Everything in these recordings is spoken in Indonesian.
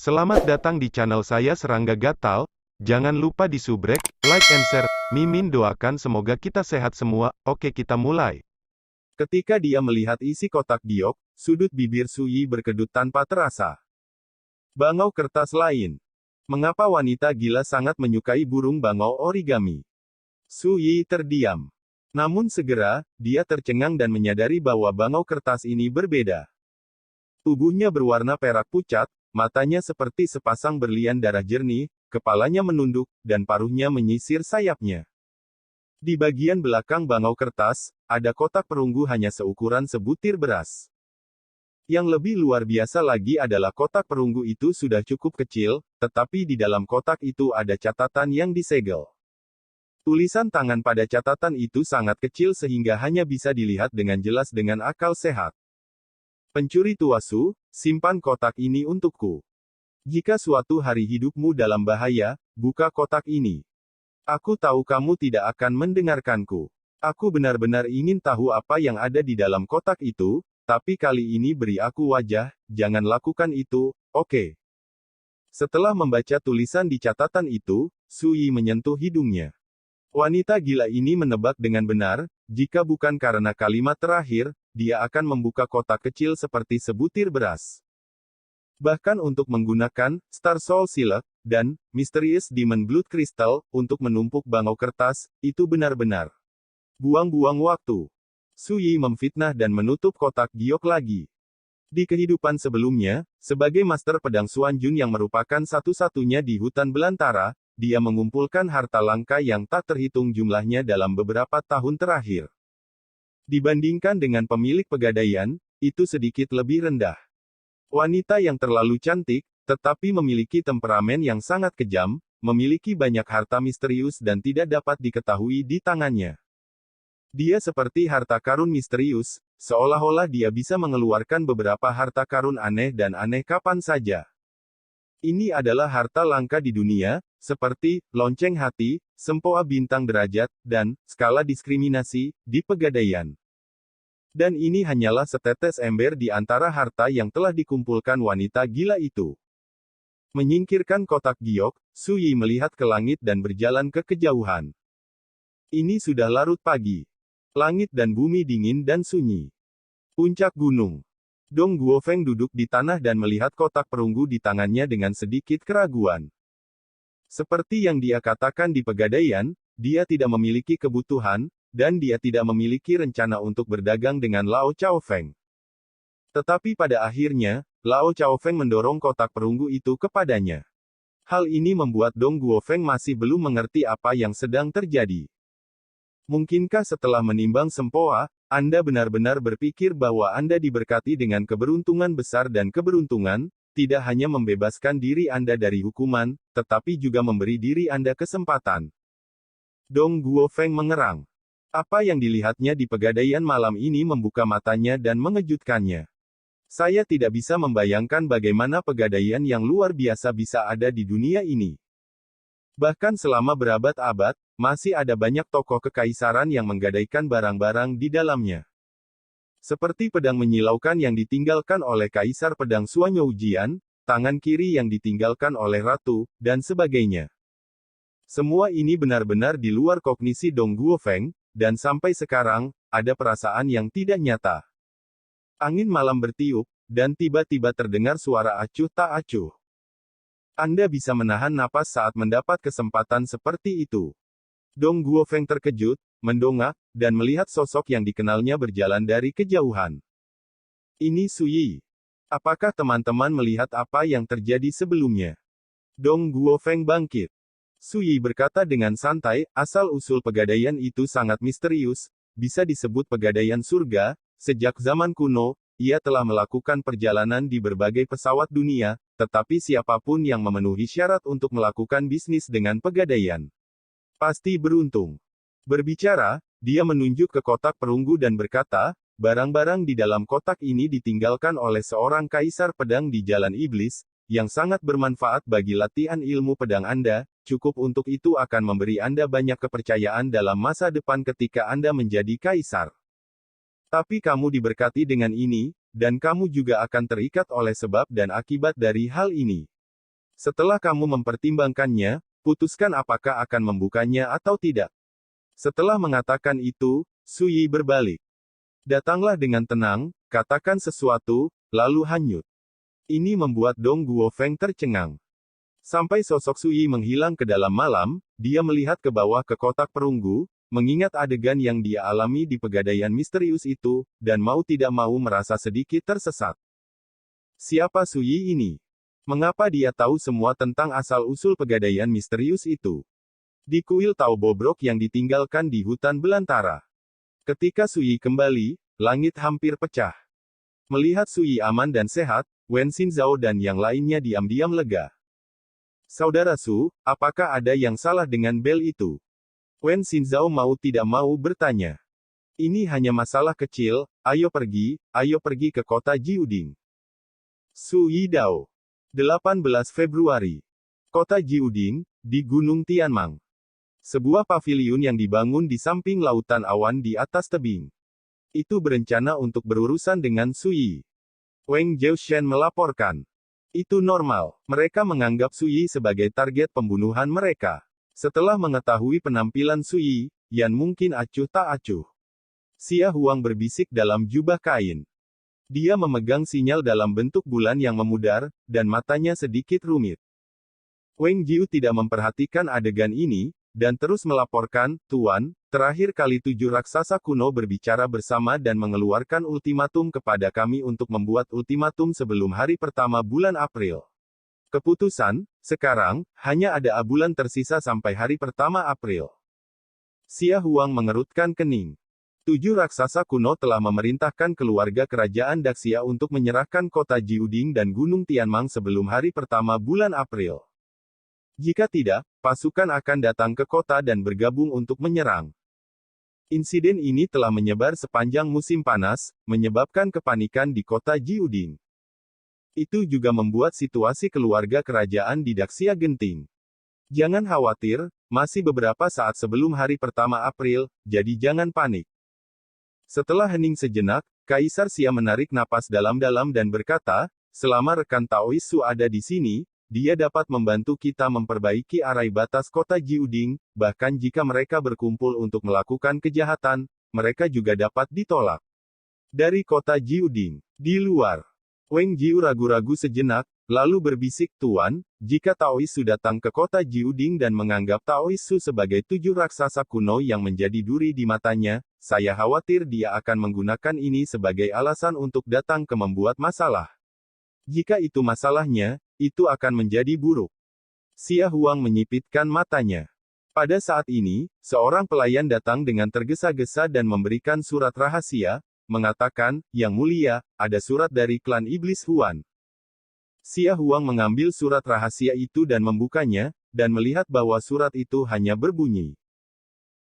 Selamat datang di channel saya Serangga Gatal. Jangan lupa di subrek, like and share. Mimin doakan semoga kita sehat semua. Oke, kita mulai. Ketika dia melihat isi kotak giok, sudut bibir Suyi berkedut tanpa terasa. Bangau kertas lain. Mengapa wanita gila sangat menyukai burung bangau origami? Suyi terdiam. Namun segera, dia tercengang dan menyadari bahwa bangau kertas ini berbeda. Tubuhnya berwarna perak pucat, matanya seperti sepasang berlian darah jernih, kepalanya menunduk, dan paruhnya menyisir sayapnya. Di bagian belakang bangau kertas, ada kotak perunggu hanya seukuran sebutir beras. Yang lebih luar biasa lagi adalah kotak perunggu itu sudah cukup kecil, tetapi di dalam kotak itu ada catatan yang disegel. Tulisan tangan pada catatan itu sangat kecil sehingga hanya bisa dilihat dengan jelas dengan akal sehat. Pencuri tuasu, simpan kotak ini untukku. Jika suatu hari hidupmu dalam bahaya, buka kotak ini. Aku tahu kamu tidak akan mendengarkanku. Aku benar-benar ingin tahu apa yang ada di dalam kotak itu, tapi kali ini beri aku wajah, jangan lakukan itu, oke? Setelah membaca tulisan di catatan itu, Suyi menyentuh hidungnya. Wanita gila ini menebak dengan benar, jika bukan karena kalimat terakhir, dia akan membuka kotak kecil seperti sebutir beras. Bahkan untuk menggunakan Star Soul Silk dan Mysterious Demon Blood Crystal untuk menumpuk bangau kertas, itu benar-benar buang-buang waktu. Suyi memfitnah dan menutup kotak giok lagi. Di kehidupan sebelumnya, sebagai Master Pedang Xuan Jun yang merupakan satu-satunya di hutan belantara, dia mengumpulkan harta langka yang tak terhitung jumlahnya dalam beberapa tahun terakhir. Dibandingkan dengan pemilik pegadaian, itu sedikit lebih rendah. Wanita yang terlalu cantik, tetapi memiliki temperamen yang sangat kejam, memiliki banyak harta misterius dan tidak dapat diketahui di tangannya. Dia seperti harta karun misterius, seolah-olah dia bisa mengeluarkan beberapa harta karun aneh dan aneh kapan saja. Ini adalah harta langka di dunia, seperti lonceng hati, sempoa bintang derajat, dan skala diskriminasi di pegadaian. Dan ini hanyalah setetes ember di antara harta yang telah dikumpulkan wanita gila itu. Menyingkirkan kotak giok, Suyi melihat ke langit dan berjalan ke kejauhan. Ini sudah larut pagi. Langit dan bumi dingin dan sunyi. Puncak gunung. Dong Guofeng duduk di tanah dan melihat kotak perunggu di tangannya dengan sedikit keraguan. Seperti yang dia katakan di pegadaian, dia tidak memiliki kebutuhan, dan dia tidak memiliki rencana untuk berdagang dengan Lao Chaofeng. Tetapi pada akhirnya, Lao Chaofeng mendorong kotak perunggu itu kepadanya. Hal ini membuat Dong Guofeng masih belum mengerti apa yang sedang terjadi. Mungkinkah setelah menimbang sempoa, Anda benar-benar berpikir bahwa Anda diberkati dengan keberuntungan besar dan keberuntungan, tidak hanya membebaskan diri Anda dari hukuman, tetapi juga memberi diri Anda kesempatan? Dong Guofeng mengerang. Apa yang dilihatnya di pegadaian malam ini membuka matanya dan mengejutkannya. Saya tidak bisa membayangkan bagaimana pegadaian yang luar biasa bisa ada di dunia ini. Bahkan selama berabad-abad, masih ada banyak tokoh kekaisaran yang menggadaikan barang-barang di dalamnya. Seperti pedang menyilaukan yang ditinggalkan oleh Kaisar Pedang Xuan Youjian, tangan kiri yang ditinggalkan oleh Ratu, dan sebagainya. Semua ini benar-benar di luar kognisi Dong Guofeng, dan sampai sekarang, ada perasaan yang tidak nyata. Angin malam bertiup, dan tiba-tiba terdengar suara acuh tak acuh. Anda bisa menahan napas saat mendapat kesempatan seperti itu. Dong Guofeng terkejut, mendongak, dan melihat sosok yang dikenalnya berjalan dari kejauhan. Ini Suyi. Apakah teman-teman melihat apa yang terjadi sebelumnya? Dong Guofeng bangkit. Suyi berkata dengan santai, asal-usul pegadaian itu sangat misterius, bisa disebut pegadaian surga, sejak zaman kuno, ia telah melakukan perjalanan di berbagai pesawat dunia, tetapi siapapun yang memenuhi syarat untuk melakukan bisnis dengan pegadaian pasti beruntung. Berbicara, dia menunjuk ke kotak perunggu dan berkata, barang-barang di dalam kotak ini ditinggalkan oleh seorang kaisar pedang di Jalan Iblis, yang sangat bermanfaat bagi latihan ilmu pedang Anda, cukup untuk itu akan memberi Anda banyak kepercayaan dalam masa depan ketika Anda menjadi kaisar. Tapi kamu diberkati dengan ini, dan kamu juga akan terikat oleh sebab dan akibat dari hal ini. Setelah kamu mempertimbangkannya, putuskan apakah akan membukanya atau tidak. Setelah mengatakan itu, Su Yi berbalik. Datanglah dengan tenang, katakan sesuatu, lalu hanyut. Ini membuat Dong Guofeng tercengang. Sampai sosok Su Yi menghilang ke dalam malam, dia melihat ke bawah ke kotak perunggu, mengingat adegan yang dia alami di pegadaian misterius itu, dan mau tidak mau merasa sedikit tersesat. Siapa Su Yi ini? Mengapa dia tahu semua tentang asal-usul pegadaian misterius itu? Di kuil Tao Bobrok yang ditinggalkan di hutan belantara. Ketika Su Yi kembali, langit hampir pecah. Melihat Su Yi aman dan sehat, Wen Xinzhao dan yang lainnya diam-diam lega. Saudara Su, apakah ada yang salah dengan bel itu? Wen Xinzhao mau tidak mau bertanya. Ini hanya masalah kecil, ayo pergi ke kota Jiuding. Su Yidao. 18 Februari. Kota Jiuding, di Gunung Tianmang. Sebuah paviliun yang dibangun di samping lautan awan di atas tebing. Itu berencana untuk berurusan dengan Su Yi. Wang Jiushen melaporkan. Itu normal. Mereka menganggap Su Yi sebagai target pembunuhan mereka. Setelah mengetahui penampilan Su Yi, Yan mungkin acuh tak acuh. Xia Huang berbisik dalam jubah kain. Dia memegang sinyal dalam bentuk bulan yang memudar, dan matanya sedikit rumit. Wang Jiu tidak memperhatikan adegan ini, dan terus melaporkan, Tuan, terakhir kali 7 raksasa kuno berbicara bersama dan mengeluarkan ultimatum kepada kami untuk membuat ultimatum sebelum hari pertama bulan April. Keputusan, sekarang, hanya ada bulan tersisa sampai hari pertama April. Xia Huang mengerutkan kening. 7 raksasa kuno telah memerintahkan keluarga kerajaan Daxia untuk menyerahkan kota Jiuding dan Gunung Tianmang sebelum hari pertama bulan April. Jika tidak, pasukan akan datang ke kota dan bergabung untuk menyerang. Insiden ini telah menyebar sepanjang musim panas, menyebabkan kepanikan di kota Jiuding. Itu juga membuat situasi keluarga kerajaan di Daxia genting. Jangan khawatir, masih beberapa saat sebelum hari pertama April, jadi jangan panik. Setelah hening sejenak, Kaisar Xia menarik napas dalam-dalam dan berkata, selama rekan Taois Su ada di sini, dia dapat membantu kita memperbaiki arai batas kota Jiuding, bahkan jika mereka berkumpul untuk melakukan kejahatan, mereka juga dapat ditolak. Dari kota Jiuding, di luar, Wang Jiu ragu-ragu sejenak, lalu berbisik, Tuan, jika Taois Su datang ke kota Jiuding dan menganggap Taois Su sebagai 7 raksasa kuno yang menjadi duri di matanya, saya khawatir dia akan menggunakan ini sebagai alasan untuk datang ke membuat masalah. Jika itu masalahnya, itu akan menjadi buruk. Xia Huang menyipitkan matanya. Pada saat ini, seorang pelayan datang dengan tergesa-gesa dan memberikan surat rahasia, mengatakan, Yang Mulia, ada surat dari klan Iblis Huan. Xia Huang mengambil surat rahasia itu dan membukanya, dan melihat bahwa surat itu hanya berbunyi.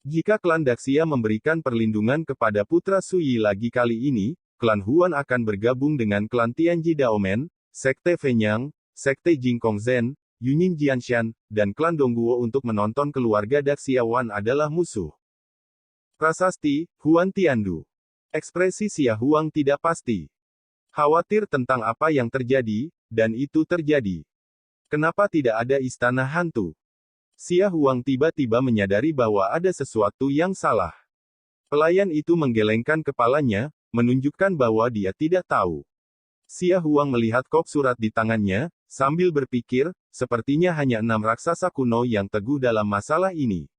Jika klan Daxia memberikan perlindungan kepada putra Su Yi lagi kali ini, klan Huan akan bergabung dengan klan Tianji Daomen, Sekte Fenyang, Sekte Jingkong Zhen, Yunin Jianshan, dan klan Dongguo untuk menonton keluarga Daxia Wan adalah musuh. Prasasti, Huan Tiandu. Ekspresi Xia Huang tidak pasti. Khawatir tentang apa yang terjadi, dan itu terjadi. Kenapa tidak ada istana hantu? Xia Huang tiba-tiba menyadari bahwa ada sesuatu yang salah. Pelayan itu menggelengkan kepalanya, menunjukkan bahwa dia tidak tahu. Xia Huang melihat kop surat di tangannya, sambil berpikir, sepertinya hanya 6 raksasa kuno yang teguh dalam masalah ini.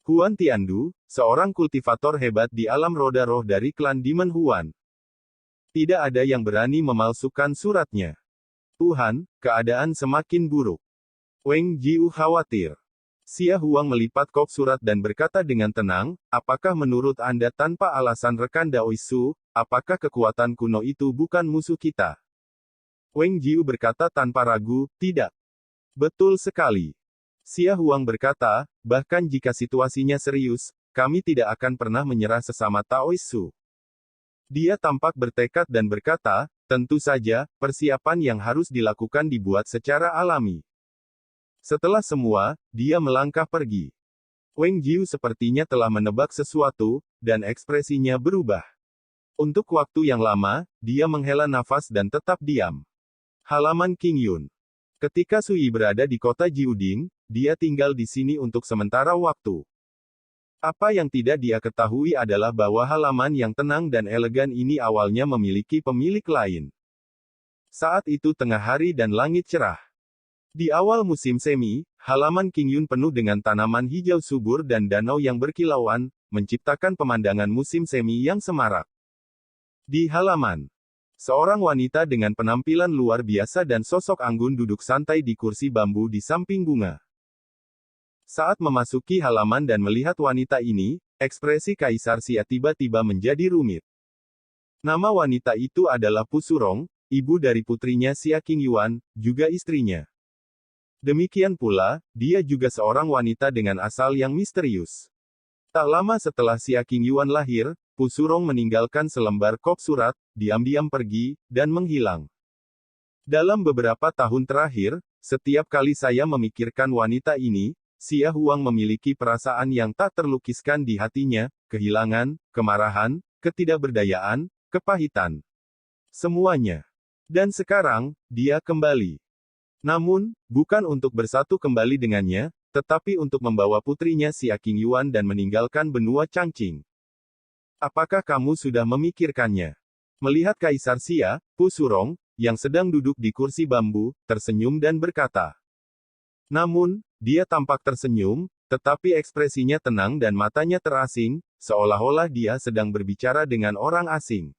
Huan Tiandu, seorang kultivator hebat di alam roda roh dari klan Demon Huan. Tidak ada yang berani memalsukan suratnya. Tuhan, keadaan semakin buruk. Wang Jiu khawatir. Xia Huang melipat kop surat dan berkata dengan tenang, apakah menurut Anda tanpa alasan rekan Daoisu, apakah kekuatan kuno itu bukan musuh kita? Wang Jiu berkata tanpa ragu, tidak. Betul sekali. Xia Huang berkata, bahkan jika situasinya serius, kami tidak akan pernah menyerah sesama Taoisu. Dia tampak bertekad dan berkata, tentu saja, persiapan yang harus dilakukan dibuat secara alami. Setelah semua, dia melangkah pergi. Wang Jiu sepertinya telah menebak sesuatu, dan ekspresinya berubah. Untuk waktu yang lama, dia menghela nafas dan tetap diam. Halaman King Yun. Ketika Sui berada di kota Jiuding, dia tinggal di sini untuk sementara waktu. Apa yang tidak dia ketahui adalah bahwa halaman yang tenang dan elegan ini awalnya memiliki pemilik lain. Saat itu tengah hari dan langit cerah. Di awal musim semi, halaman Qingyun penuh dengan tanaman hijau subur dan danau yang berkilauan, menciptakan pemandangan musim semi yang semarak. Di halaman, seorang wanita dengan penampilan luar biasa dan sosok anggun duduk santai di kursi bambu di samping bunga. Saat memasuki halaman dan melihat wanita ini, ekspresi Kaisar Xia tiba-tiba menjadi rumit. Nama wanita itu adalah Pu Surong, ibu dari putrinya Xia Qingyuan, juga istrinya. Demikian pula, dia juga seorang wanita dengan asal yang misterius. Tak lama setelah Xia Qingyuan lahir, Pu Surong meninggalkan selembar kop surat, diam-diam pergi, dan menghilang. Dalam beberapa tahun terakhir, setiap kali saya memikirkan wanita ini, Xia Huang memiliki perasaan yang tak terlukiskan di hatinya, kehilangan, kemarahan, ketidakberdayaan, kepahitan. Semuanya. Dan sekarang, dia kembali. Namun, bukan untuk bersatu kembali dengannya, tetapi untuk membawa putrinya Xia Qingyuan dan meninggalkan benua Changqing. Apakah kamu sudah memikirkannya? Melihat Kaisar Xia, Pu Surong, yang sedang duduk di kursi bambu, tersenyum dan berkata. Namun, dia tampak tersenyum, tetapi ekspresinya tenang dan matanya terasing, seolah-olah dia sedang berbicara dengan orang asing.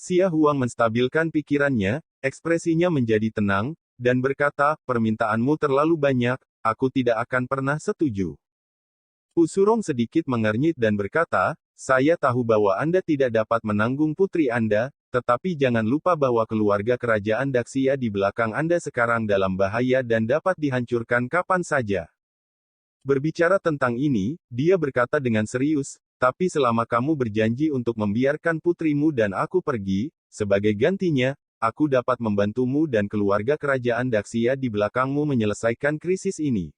Xia Huang menstabilkan pikirannya, ekspresinya menjadi tenang, dan berkata, permintaanmu terlalu banyak, aku tidak akan pernah setuju. Pu Surong sedikit mengernyit dan berkata, saya tahu bahwa Anda tidak dapat menanggung putri Anda, tetapi jangan lupa bahwa keluarga kerajaan Daxia di belakang Anda sekarang dalam bahaya dan dapat dihancurkan kapan saja. Berbicara tentang ini, dia berkata dengan serius, tapi selama kamu berjanji untuk membiarkan putrimu dan aku pergi, sebagai gantinya, aku dapat membantumu dan keluarga kerajaan Daxia di belakangmu menyelesaikan krisis ini.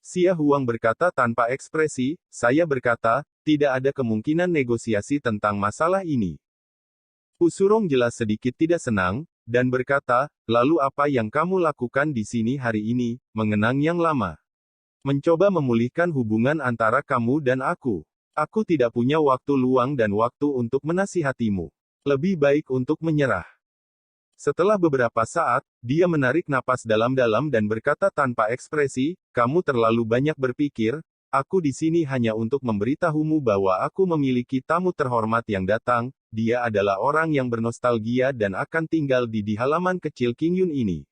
Xia Huang berkata tanpa ekspresi, saya berkata, tidak ada kemungkinan negosiasi tentang masalah ini. Pu Surong jelas sedikit tidak senang, dan berkata, lalu apa yang kamu lakukan di sini hari ini, mengenang yang lama? Mencoba memulihkan hubungan antara kamu dan aku. Aku tidak punya waktu luang dan waktu untuk menasihatimu. Lebih baik untuk menyerah. Setelah beberapa saat, dia menarik napas dalam-dalam dan berkata tanpa ekspresi, kamu terlalu banyak berpikir, aku di sini hanya untuk memberitahumu bahwa aku memiliki tamu terhormat yang datang, dia adalah orang yang bernostalgia dan akan tinggal di halaman kecil Qingyun ini.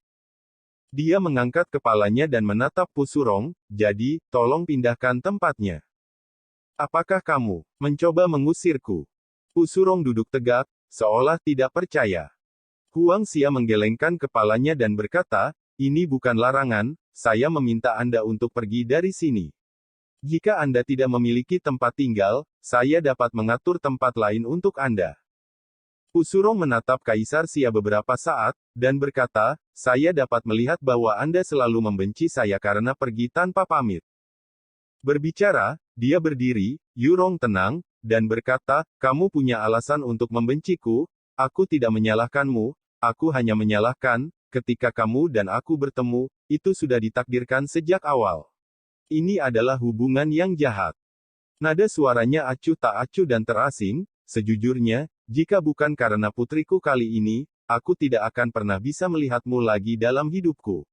Dia mengangkat kepalanya dan menatap Pu Surong, jadi, tolong pindahkan tempatnya. Apakah kamu mencoba mengusirku? Pu Surong duduk tegak, seolah tidak percaya. Huang Xia menggelengkan kepalanya dan berkata, ini bukan larangan, saya meminta Anda untuk pergi dari sini. Jika Anda tidak memiliki tempat tinggal, saya dapat mengatur tempat lain untuk Anda. Pu Surong menatap Kaisar Xia beberapa saat, dan berkata, saya dapat melihat bahwa Anda selalu membenci saya karena pergi tanpa pamit. Berbicara, dia berdiri, Yurong tenang, dan berkata, kamu punya alasan untuk membenciku, aku tidak menyalahkanmu, aku hanya menyalahkan, ketika kamu dan aku bertemu, itu sudah ditakdirkan sejak awal. Ini adalah hubungan yang jahat. Nada suaranya acuh tak acuh dan terasing, sejujurnya, jika bukan karena putriku kali ini, aku tidak akan pernah bisa melihatmu lagi dalam hidupku.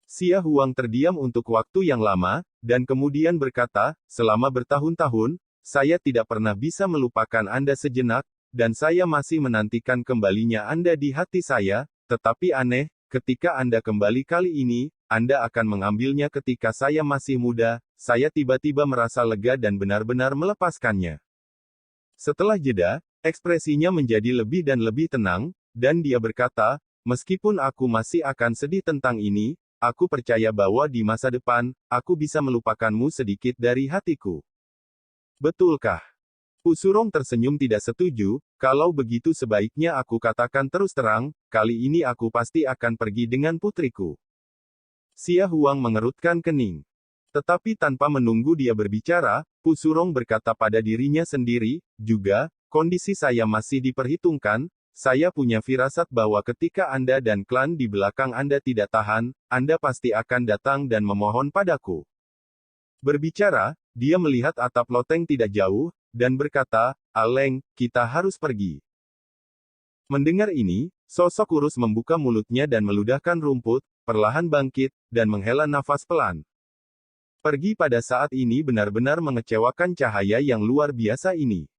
Xia Huang terdiam untuk waktu yang lama, dan kemudian berkata, selama bertahun-tahun, saya tidak pernah bisa melupakan Anda sejenak, dan saya masih menantikan kembalinya Anda di hati saya, tetapi aneh, ketika Anda kembali kali ini, Anda akan mengambilnya ketika saya masih muda, saya tiba-tiba merasa lega dan benar-benar melepaskannya. Setelah jeda, ekspresinya menjadi lebih dan lebih tenang, dan dia berkata, meskipun aku masih akan sedih tentang ini, aku percaya bahwa di masa depan, aku bisa melupakanmu sedikit dari hatiku. Betulkah? Pu Surong tersenyum tidak setuju, kalau begitu sebaiknya aku katakan terus terang, kali ini aku pasti akan pergi dengan putriku. Xia Huang mengerutkan kening. Tetapi tanpa menunggu dia berbicara, Pu Surong berkata pada dirinya sendiri, juga, kondisi saya masih diperhitungkan, saya punya firasat bahwa ketika Anda dan klan di belakang Anda tidak tahan, Anda pasti akan datang dan memohon padaku. Berbicara, dia melihat atap loteng tidak jauh, dan berkata, Aleng, kita harus pergi. Mendengar ini, sosok kurus membuka mulutnya dan meludahkan rumput, perlahan bangkit, dan menghela nafas pelan. Pergi pada saat ini benar-benar mengecewakan cahaya yang luar biasa ini.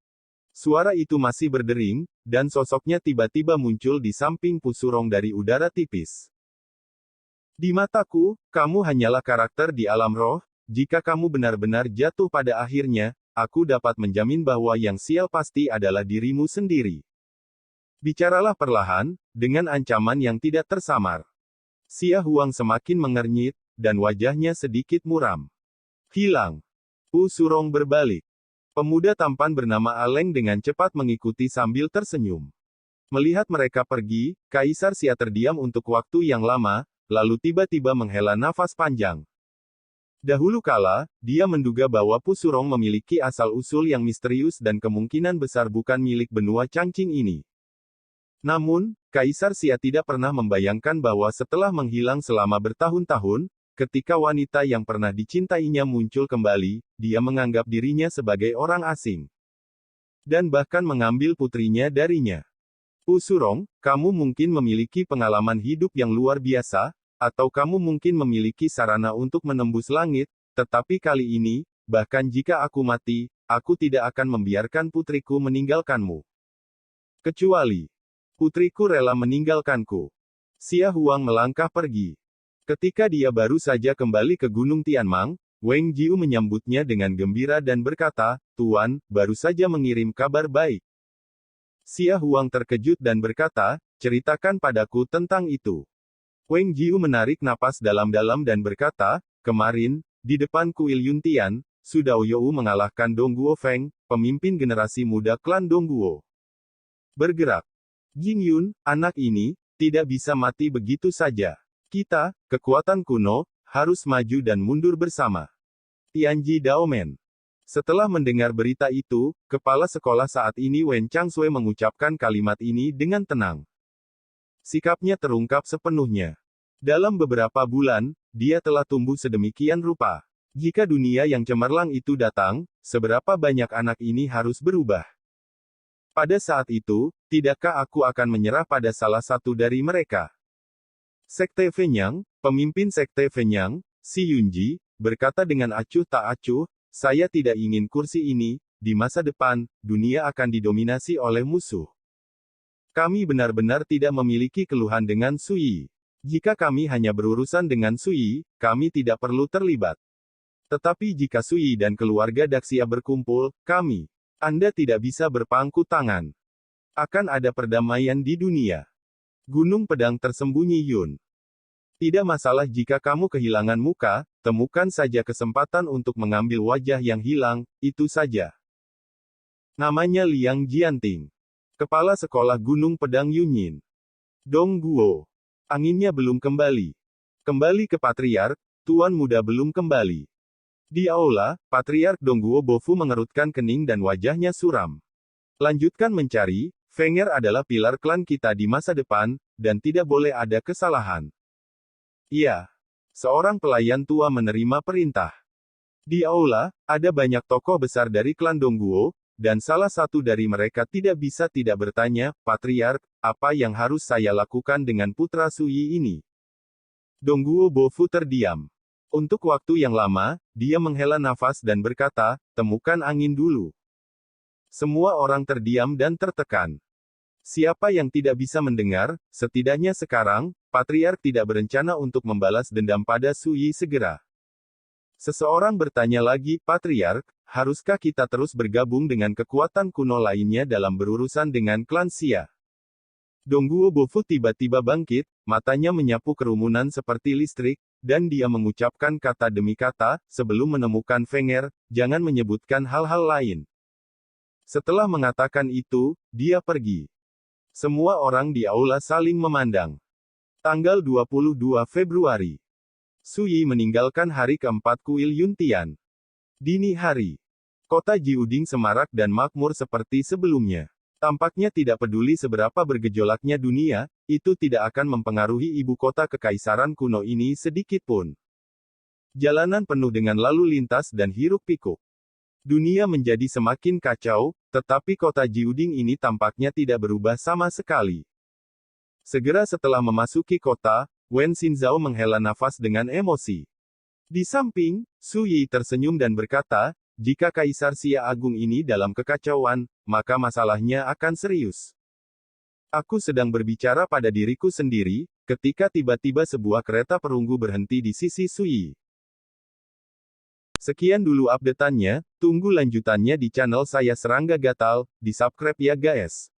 Suara itu masih berdering, dan sosoknya tiba-tiba muncul di samping Pusurong dari udara tipis. Di mataku, kamu hanyalah karakter di alam roh, jika kamu benar-benar jatuh pada akhirnya, aku dapat menjamin bahwa yang sial pasti adalah dirimu sendiri. Bicaralah perlahan, dengan ancaman yang tidak tersamar. Xia Huang semakin mengernyit, dan wajahnya sedikit muram. Hilang. Pusurong berbalik. Pemuda tampan bernama Aleng dengan cepat mengikuti sambil tersenyum. Melihat mereka pergi, Kaisar Xia terdiam untuk waktu yang lama, lalu tiba-tiba menghela nafas panjang. Dahulu kala, dia menduga bahwa Pusurong memiliki asal-usul yang misterius dan kemungkinan besar bukan milik benua Changqing ini. Namun, Kaisar Xia tidak pernah membayangkan bahwa setelah menghilang selama bertahun-tahun, ketika wanita yang pernah dicintainya muncul kembali, dia menganggap dirinya sebagai orang asing. Dan bahkan mengambil putrinya darinya. Pusurong, kamu mungkin memiliki pengalaman hidup yang luar biasa, atau kamu mungkin memiliki sarana untuk menembus langit, tetapi kali ini, bahkan jika aku mati, aku tidak akan membiarkan putriku meninggalkanmu. Kecuali, putriku rela meninggalkanku. Xia Huang melangkah pergi. Ketika dia baru saja kembali ke Gunung Tianmang, Wang Jiu menyambutnya dengan gembira dan berkata, Tuan, baru saja mengirim kabar baik. Xia Huang terkejut dan berkata, ceritakan padaku tentang itu. Wang Jiu menarik napas dalam-dalam dan berkata, kemarin, di depan kuil Yuntian, Su Daoyou mengalahkan Dong Guo Feng, pemimpin generasi muda klan Dong Guo. Bergerak. Jing Yun, anak ini, tidak bisa mati begitu saja. Kita, kekuatan kuno, harus maju dan mundur bersama. Tianji Daomen. Setelah mendengar berita itu, kepala sekolah saat ini Wen Changsui mengucapkan kalimat ini dengan tenang. Sikapnya terungkap sepenuhnya. Dalam beberapa bulan, dia telah tumbuh sedemikian rupa. Jika dunia yang cemerlang itu datang, seberapa banyak anak ini harus berubah? Pada saat itu, tidakkah aku akan menyerah pada salah satu dari mereka? Sekte Fenyang, pemimpin Sekte Fenyang, Si Yunji, berkata dengan acuh tak acuh, saya tidak ingin kursi ini, di masa depan, dunia akan didominasi oleh musuh. Kami benar-benar tidak memiliki keluhan dengan Sui. Jika kami hanya berurusan dengan Sui, kami tidak perlu terlibat. Tetapi jika Sui dan keluarga Daxia berkumpul, Anda tidak bisa berpangku tangan. Akan ada perdamaian di dunia. Gunung Pedang Tersembunyi Yun. Tidak masalah jika kamu kehilangan muka, temukan saja kesempatan untuk mengambil wajah yang hilang, itu saja. Namanya Liang Jianting. Kepala Sekolah Gunung Pedang Yunyin. Dong Guo. Anginnya belum kembali. Kembali ke Patriark, Tuan Muda belum kembali. Di aula, Patriark Dong Guo Bofu mengerutkan kening dan wajahnya suram. Lanjutkan mencari, Fenger adalah pilar klan kita di masa depan, dan tidak boleh ada kesalahan. Iya. Seorang pelayan tua menerima perintah. Di aula, ada banyak tokoh besar dari klan Dong Guo, dan salah satu dari mereka tidak bisa tidak bertanya, Patriark, apa yang harus saya lakukan dengan putra Sui ini? Dong Guo Bofu terdiam. Untuk waktu yang lama, dia menghela nafas dan berkata, temukan angin dulu. Semua orang terdiam dan tertekan. Siapa yang tidak bisa mendengar, setidaknya sekarang, Patriark tidak berencana untuk membalas dendam pada Sui segera. Seseorang bertanya lagi, Patriark, haruskah kita terus bergabung dengan kekuatan kuno lainnya dalam berurusan dengan klan Xia? Dong Guo Bofu tiba-tiba bangkit, matanya menyapu kerumunan seperti listrik, dan dia mengucapkan kata demi kata, sebelum menemukan Fenger, jangan menyebutkan hal-hal lain. Setelah mengatakan itu, dia pergi. Semua orang di aula saling memandang. Tanggal 22 Februari. Sui meninggalkan hari keempat kuil Yuntian. Dini hari. Kota Jiuding semarak dan makmur seperti sebelumnya. Tampaknya tidak peduli seberapa bergejolaknya dunia, itu tidak akan mempengaruhi ibu kota kekaisaran kuno ini sedikit pun. Jalanan penuh dengan lalu lintas dan hiruk-pikuk. Dunia menjadi semakin kacau, tetapi kota Jiuding ini tampaknya tidak berubah sama sekali. Segera setelah memasuki kota, Wen Xinzhao menghela nafas dengan emosi. Di samping, Su Yi tersenyum dan berkata, jika Kaisar Xia Agung ini dalam kekacauan, maka masalahnya akan serius. Aku sedang berbicara pada diriku sendiri, ketika tiba-tiba sebuah kereta perunggu berhenti di sisi Su Yi. Sekian dulu update-annya, tunggu lanjutannya di channel saya Serangga Gatal, di subscribe ya guys.